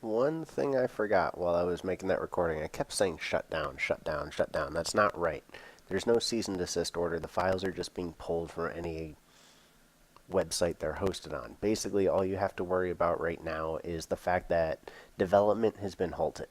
One thing I forgot while I was making that recording, I kept saying shut down, shut down, shut down. That's not right. There's no cease and desist order. The files are just being pulled from any website they're hosted on. Basically, all you have to worry about right now is the fact that development has been halted.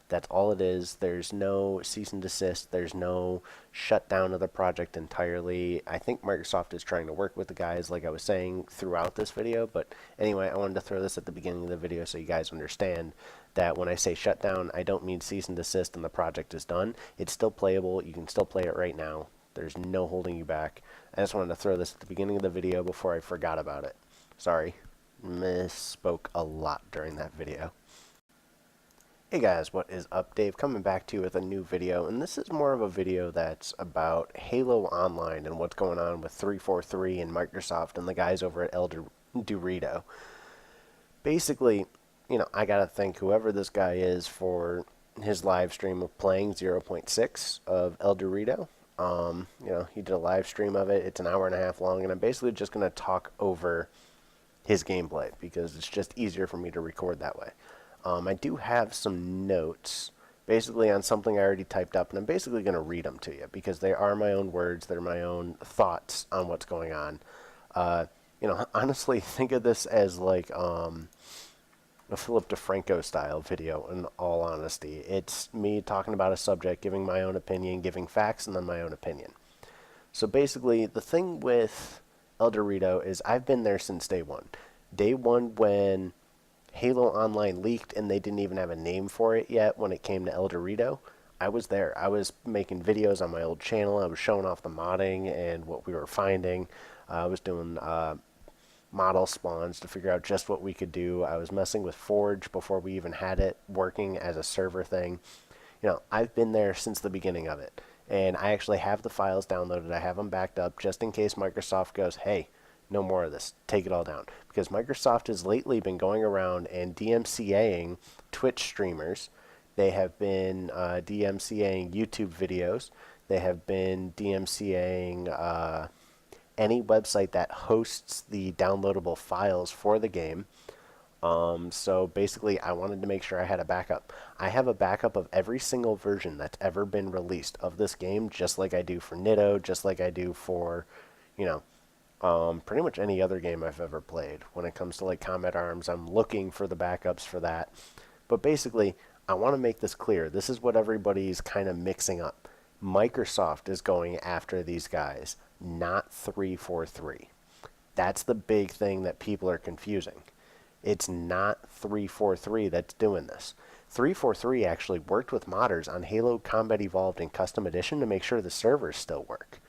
That's all it is. There's no cease and desist. There's no shutdown of the project entirely. I think Microsoft is trying to work with the guys, like I was saying, throughout this video. But anyway, I wanted to throw this at the beginning of the video so you guys understand that when I say shutdown, I don't mean cease and desist and the project is done. It's still playable. You can still play it right now. There's no holding you back. I just wanted to throw this at the beginning of the video before I forgot about it. Sorry, misspoke a lot during that video. Hey guys, what is up? Dave coming back to you with a new video, and this is more of a video that's about Halo Online and what's going on with 343 and Microsoft and the guys over at El Dorito. Basically, I gotta thank whoever this guy is for his live stream of playing 0.6 of El Dorito. He did a live stream of it. It's an hour and a half long, and I'm basically just going to talk over his gameplay because it's just easier for me to record that way. I do have some notes basically on something I already typed up, and I'm basically going to read them to you because they are my own words. They're my own thoughts on what's going on. Honestly, think of this as like a Philip DeFranco style video, in all honesty. It's me talking about a subject, giving my own opinion, giving facts, and then my own opinion. So basically, the thing with El Dorito is I've been there since day one. Day one when Halo Online leaked and they didn't even have a name for it yet when it came to El Dorito, I was there. I was making videos on my old channel. I was showing off the modding and what we were finding. I was doing model spawns to figure out just what we could do. I was messing with Forge before we even had it working as a server thing. I've been there since the beginning of it. And I actually have the files downloaded. I have them backed up just in case Microsoft goes, hey, no more of this. Take it all down. Because Microsoft has lately been going around and DMCAing Twitch streamers. They have been DMCAing YouTube videos. They have been DMCAing any website that hosts the downloadable files for the game. So basically, I wanted to make sure I had a backup. I have a backup of every single version that's ever been released of this game, just like I do for Nitto, just like I do for, pretty much any other game I've ever played. When it comes to like Combat Arms, I'm looking for the backups for that. But basically, I want to make this clear. This is what everybody's kind of mixing up. Microsoft is going after these guys, not 343. That's the big thing that people are confusing. It's not 343 that's doing this. 343 actually worked with modders on Halo Combat Evolved and Custom Edition to make sure the servers still work.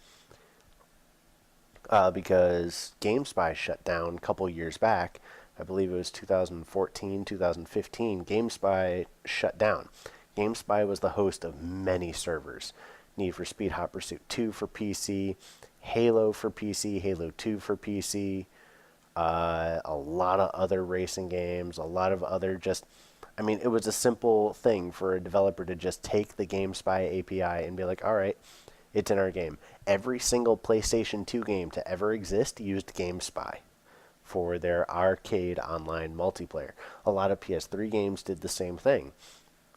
Because GameSpy shut down a couple years back, I believe it was 2014, 2015, GameSpy shut down. GameSpy was the host of many servers. Need for Speed Hot Pursuit 2 for PC, Halo for PC, Halo 2 for PC, a lot of other racing games, a lot of other it was a simple thing for a developer to just take the GameSpy API and be like, all right, it's in our game. Every single PlayStation 2 game to ever exist used GameSpy for their arcade online multiplayer. A lot of PS3 games did the same thing.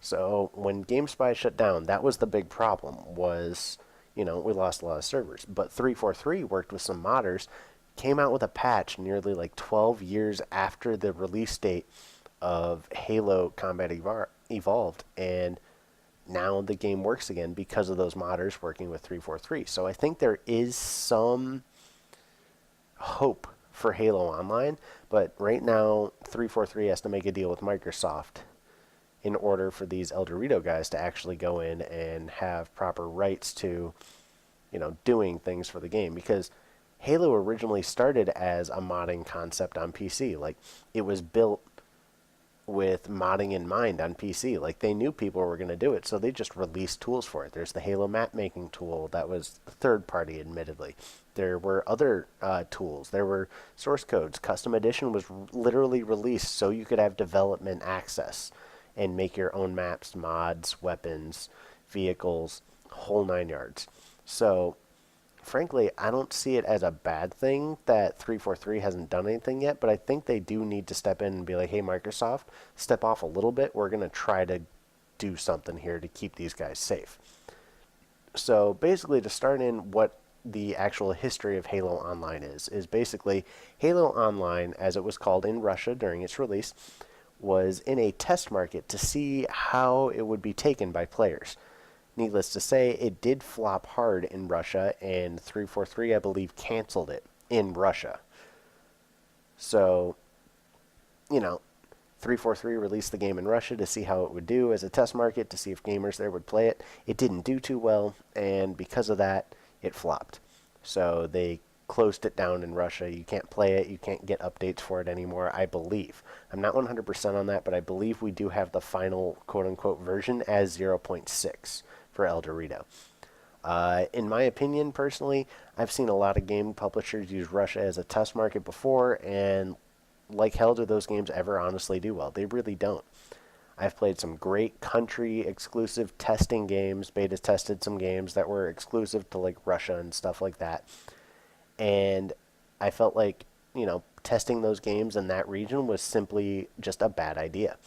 So when GameSpy shut down, that was the big problem, was, we lost a lot of servers. But 343 worked with some modders, came out with a patch nearly like 12 years after the release date of Halo Combat Evolved, and now the game works again because of those modders working with 343. So I think there is some hope for Halo Online, but right now 343 has to make a deal with Microsoft in order for these El Dorito guys to actually go in and have proper rights to, doing things for the game. Because Halo originally started as a modding concept on PC. Like, it was built with modding in mind on PC. Like, they knew people were going to do it, so they just released tools for it. There's the Halo map making tool that was third party, admittedly. There were other tools. There were source codes. Custom Edition was literally released so you could have development access and make your own maps, mods, weapons, vehicles, whole nine yards. So frankly, I don't see it as a bad thing that 343 hasn't done anything yet, but I think they do need to step in and be like, hey, Microsoft, step off a little bit. We're going to try to do something here to keep these guys safe. So basically, to start in what the actual history of Halo Online is basically Halo Online, as it was called in Russia during its release, was in a test market to see how it would be taken by players. Needless to say, it did flop hard in Russia, and 343, I believe, canceled it in Russia. So, you know, 343 released the game in Russia to see how it would do as a test market, to see if gamers there would play it. It didn't do too well, and because of that, it flopped. So they closed it down in Russia. You can't play it. You can't get updates for it anymore, I believe. I'm not 100% on that, but I believe we do have the final quote-unquote version as 0.6 for El Dorado. In my opinion, personally, I've seen a lot of game publishers use Russia as a test market before, and like hell do those games ever honestly do well. They really don't. I've played some great country exclusive testing games, beta tested some games that were exclusive to like Russia and stuff like that. And I felt like, testing those games in that region was simply just a bad idea.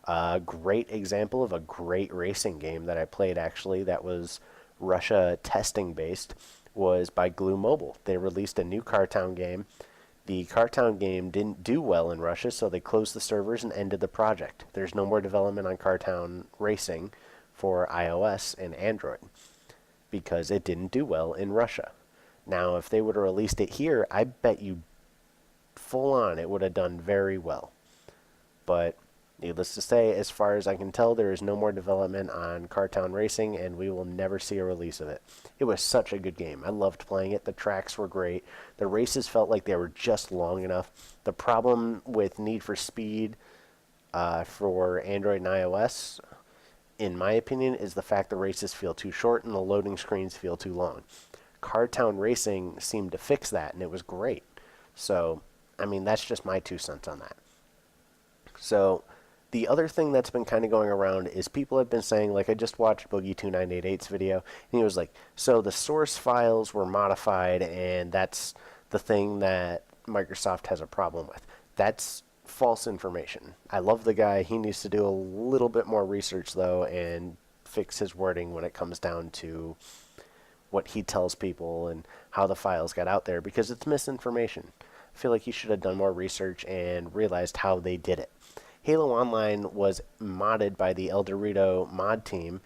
A great example of a great racing game that I played actually that was Russia testing based was by Glue Mobile. They released a new Cartown game. The Cartown game didn't do well in Russia, so they closed the servers and ended the project. There's no more development on Cartown Racing for iOS and Android because it didn't do well in Russia. Now, if they would have released it here, I bet you full on it would have done very well. But needless to say, as far as I can tell, there is no more development on Cartown Racing, and we will never see a release of it. It was such a good game. I loved playing it. The tracks were great. The races felt like they were just long enough. The problem with Need for Speed for Android and iOS, in my opinion, is the fact the races feel too short and the loading screens feel too long. Cartown Racing seemed to fix that, and it was great. So, that's just my 2 cents on that. So, the other thing that's been kind of going around is people have been saying, like I just watched Boogie2988's video, and he was like, so the source files were modified, and that's the thing that Microsoft has a problem with. That's false information. I love the guy. He needs to do a little bit more research, though, and fix his wording when it comes down to what he tells people and how the files got out there, because it's misinformation. I feel like he should have done more research and realized how they did it. Halo Online was modded by the El Dorado mod team,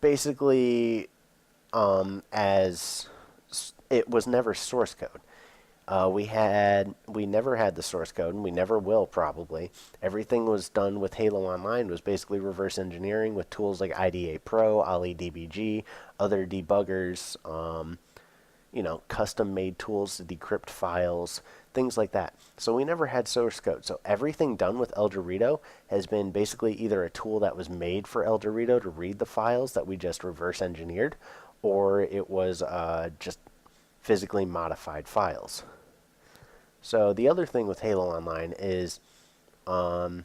basically as it was never source code. We never had the source code, and we never will probably. Everything was done with Halo Online was basically reverse engineering with tools like IDA Pro, OllyDBG, other debuggers, custom-made tools to decrypt files, things like that. So we never had source code. So everything done with El Dorado has been basically either a tool that was made for El Dorado to read the files that we just reverse engineered, or it was just physically modified files. So the other thing with Halo Online is the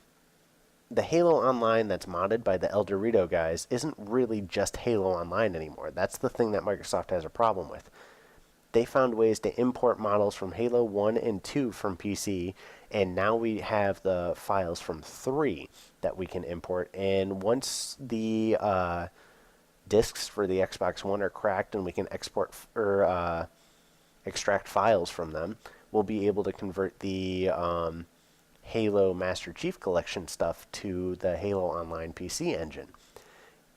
Halo Online that's modded by the El Dorado guys isn't really just Halo Online anymore. That's the thing that Microsoft has a problem with. They found ways to import models from Halo 1 and 2 from PC, and now we have the files from 3 that we can import. And once the disks for the Xbox One are cracked and we can export or extract files from them, we'll be able to convert the Halo Master Chief Collection stuff to the Halo Online PC engine.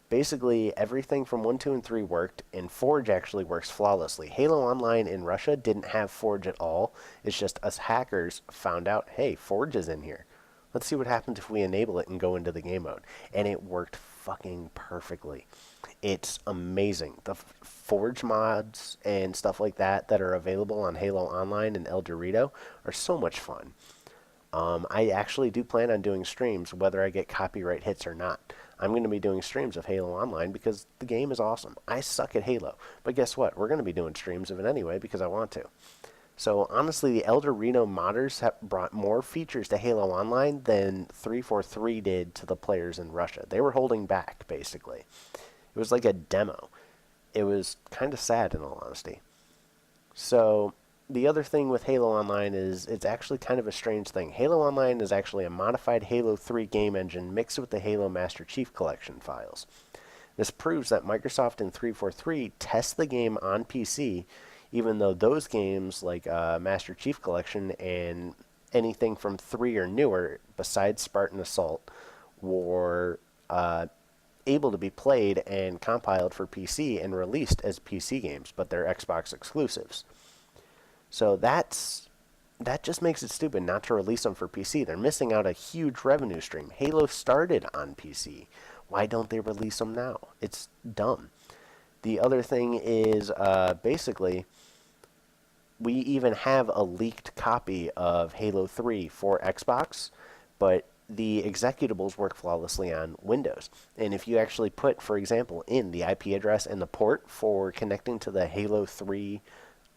Basically, everything from 1, 2, and 3 worked, and Forge actually works flawlessly. Halo Online in Russia didn't have Forge at all. It's just us hackers found out, hey, Forge is in here. Let's see what happens if we enable it and go into the game mode. And it worked fucking perfectly. It's amazing. The Forge mods and stuff like that are available on Halo Online and El Dorado are so much fun. I actually do plan on doing streams, whether I get copyright hits or not. I'm going to be doing streams of Halo Online because the game is awesome. I suck at Halo, but guess what? We're going to be doing streams of it anyway because I want to. So honestly, the El Dorado modders have brought more features to Halo Online than 343 did to the players in Russia. They were holding back, basically. It was like a demo. it was kind of sad, in all honesty. So the other thing with Halo Online is it's actually kind of a strange thing. Halo Online is actually a modified Halo 3 game engine mixed with the Halo Master Chief Collection files. This proves that Microsoft and 343 test the game on PC, even though those games like Master Chief Collection and anything from 3 or newer, besides Spartan Assault, were able to be played and compiled for PC and released as PC games, but they're Xbox exclusives. So that just makes it stupid not to release them for PC. They're missing out a huge revenue stream. Halo started on PC. Why don't they release them now? It's dumb. The other thing is basically we even have a leaked copy of Halo 3 for Xbox, but the executables work flawlessly on Windows. And if you actually put, for example, in the IP address and the port for connecting to the Halo 3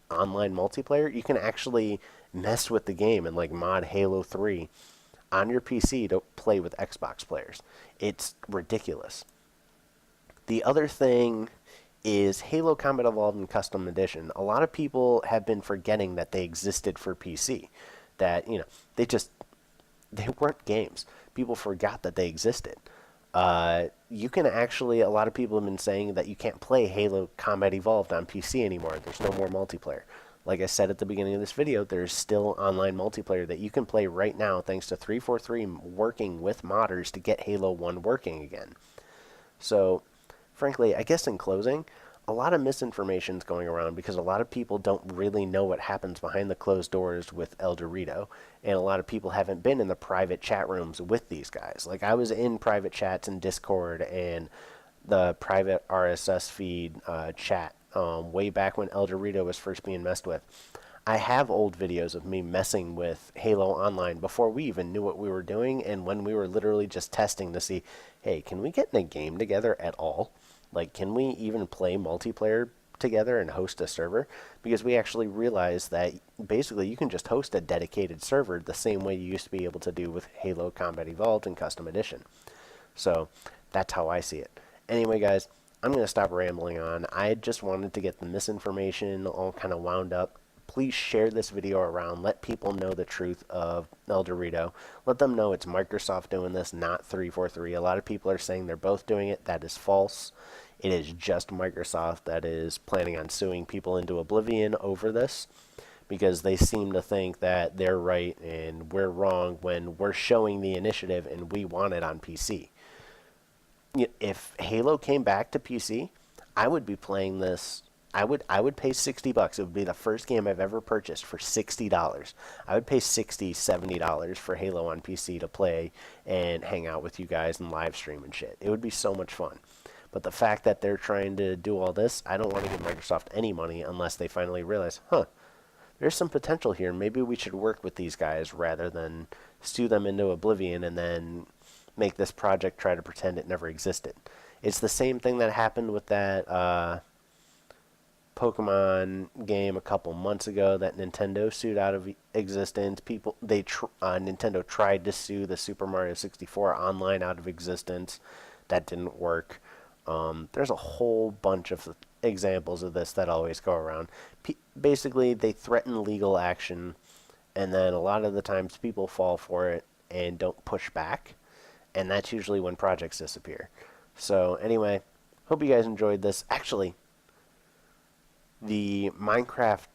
online multiplayer, you can actually mess with the game and like mod Halo 3 on your PC to play with Xbox players. It's ridiculous. The other thing is Halo Combat Evolved and Custom Edition. A lot of people have been forgetting that they existed for PC. That, they weren't games. People forgot that they existed. You can actually, a lot of people have been saying that you can't play Halo Combat Evolved on PC anymore. There's no more multiplayer. Like I said at the beginning of this video, there's still online multiplayer that you can play right now thanks to 343 working with modders to get Halo 1 working again. So, frankly, I guess in closing, a lot of misinformation is going around because a lot of people don't really know what happens behind the closed doors with El Dorito, and a lot of people haven't been in the private chat rooms with these guys. Like, I was in private chats in Discord and the private RSS feed chat way back when El Dorito was first being messed with. I have old videos of me messing with Halo Online before we even knew what we were doing, and when we were literally just testing to see, hey, can we get in a game together at all? Like, can we even play multiplayer together and host a server? Because we actually realized that basically you can just host a dedicated server the same way you used to be able to do with Halo Combat Evolved and Custom Edition. So that's how I see it. Anyway, guys, I'm going to stop rambling on. I just wanted to get the misinformation all kind of wound up. Please share this video around. Let people know the truth of El Dorito. Let them know it's Microsoft doing this, not 343. A lot of people are saying they're both doing it. That is false. It is just Microsoft that is planning on suing people into oblivion over this because they seem to think that they're right and we're wrong when we're showing the initiative and we want it on PC. If Halo came back to PC, I would be playing this. I would pay $60. It would be the first game I've ever purchased for $60. I would pay $60, $70 for Halo on PC to play and hang out with you guys and live stream and shit. It would be so much fun. But the fact that they're trying to do all this, I don't want to give Microsoft any money unless they finally realize, there's some potential here. Maybe we should work with these guys rather than sue them into oblivion and then make this project try to pretend it never existed. It's the same thing that happened with that Pokemon game a couple months ago that Nintendo sued out of existence. Nintendo tried to sue the Super Mario 64 Online out of existence. That didn't work. There's a whole bunch of examples of this that always go around. Basically, they threaten legal action, and then a lot of the times people fall for it and don't push back, and that's usually when projects disappear. So anyway, hope you guys enjoyed this. Actually, the Minecraft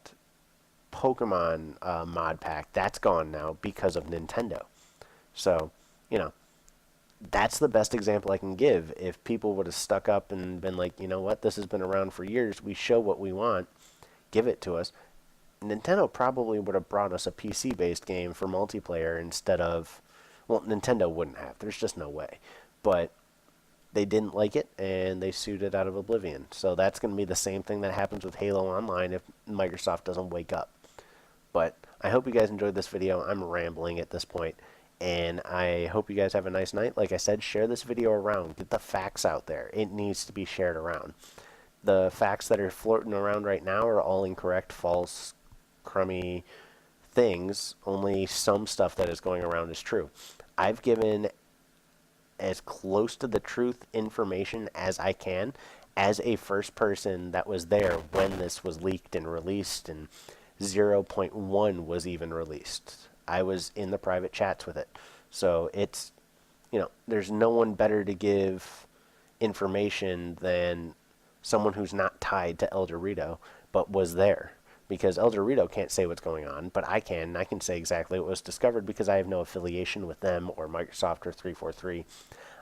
Pokemon mod pack, that's gone now because of Nintendo. So, that's the best example I can give. If people would have stuck up and been like, you know what, this has been around for years, we show what we want, give it to us, Nintendo probably would have brought us a PC-based game for multiplayer instead of, well, Nintendo wouldn't have. There's just no way. But they didn't like it, and they sued it out of oblivion. So that's going to be the same thing that happens with Halo Online if Microsoft doesn't wake up. But I hope you guys enjoyed this video. I'm rambling at this point. And I hope you guys have a nice night. Like I said, share this video around. Get the facts out there. It needs to be shared around. The facts that are floating around right now are all incorrect, false, crummy things. Only some stuff that is going around is true. I've given as close to the truth information as I can as a first person that was there when this was leaked and released, and 0.1 was even released. I was in the private chats with it. So it's, there's no one better to give information than someone who's not tied to El Dorito, but was there. Because El Dorito can't say what's going on, but I can. I can say exactly what was discovered because I have no affiliation with them or Microsoft or 343.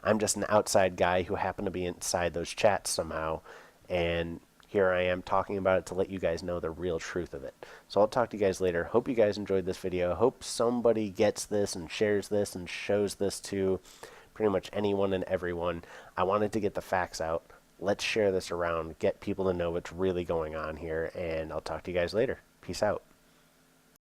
I'm just an outside guy who happened to be inside those chats somehow, and here I am talking about it to let you guys know the real truth of it. So I'll talk to you guys later. Hope you guys enjoyed this video. Hope somebody gets this and shares this and shows this to pretty much anyone and everyone. I wanted to get the facts out. Let's share this around, get people to know what's really going on here, and I'll talk to you guys later. Peace out.